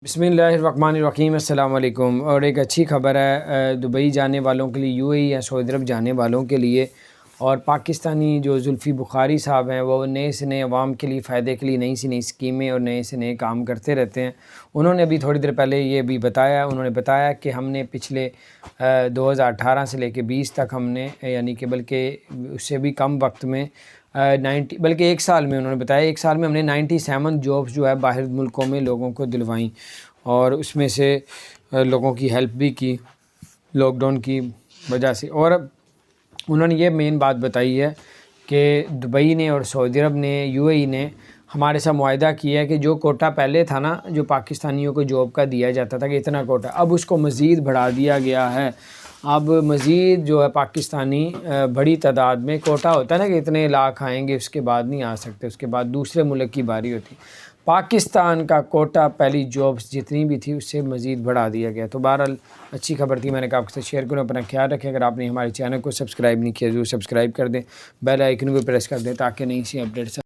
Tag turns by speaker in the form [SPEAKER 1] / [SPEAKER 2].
[SPEAKER 1] बिस्मिल्लाहिर्रहमानिर्रहीम अस्सलाम वालेकुम। और एक अच्छी खबर है दुबई जाने वालों के लिए, यूएई या सऊदी अरब जाने वालों के लिए। और पाकिस्तानी जो जुल्फ़ी बुखारी साहब हैं वो नए से नए अवाम के लिए फ़ायदे के लिए नई से नई स्कीमें और नए से नए काम करते रहते हैं। उन्होंने अभी थोड़ी देर पहले ये भी बताया, उन्होंने बताया कि हमने पिछले 2018 से लेके 20 तक हमने यानी कि बल्कि उससे भी कम वक्त में बल्कि एक साल में, उन्होंने बताया एक साल में हमने 97 जॉब्स जो है बाहर मुल्कों में लोगों को दिलवाई और उसमें से लोगों की हेल्प भी की लॉकडाउन की वजह से। और उन्होंने ये मेन बात बताई है कि दुबई ने और सऊदी अरब ने, यूएई ने हमारे साथ मुआहदा किया है कि जो कोटा पहले था ना, जो पाकिस्तानियों को जॉब का दिया जाता था कि इतना कोटा, अब उसको मज़ीद बढ़ा दिया गया है। अब मज़ीद जो है पाकिस्तानी बड़ी तादाद में, कोटा होता है ना कि इतने लाख आएंगे उसके बाद नहीं आ सकते, उसके बाद दूसरे मुल्क की बारी होती। पाकिस्तान का कोटा पहली जॉब्स जितनी भी थी उससे मज़ीद बढ़ा दिया गया। तो बहरहाल अच्छी खबर थी, मैंने कहा आपके साथ शेयर करूँ। अपना ख्याल रखें। अगर आपने हमारे चैनल को सब्सक्राइब नहीं किया ज़रूर सब्सक्राइब कर दें, बेल आइकन को प्रेस कर दें ताकि नई सी अपडेट्स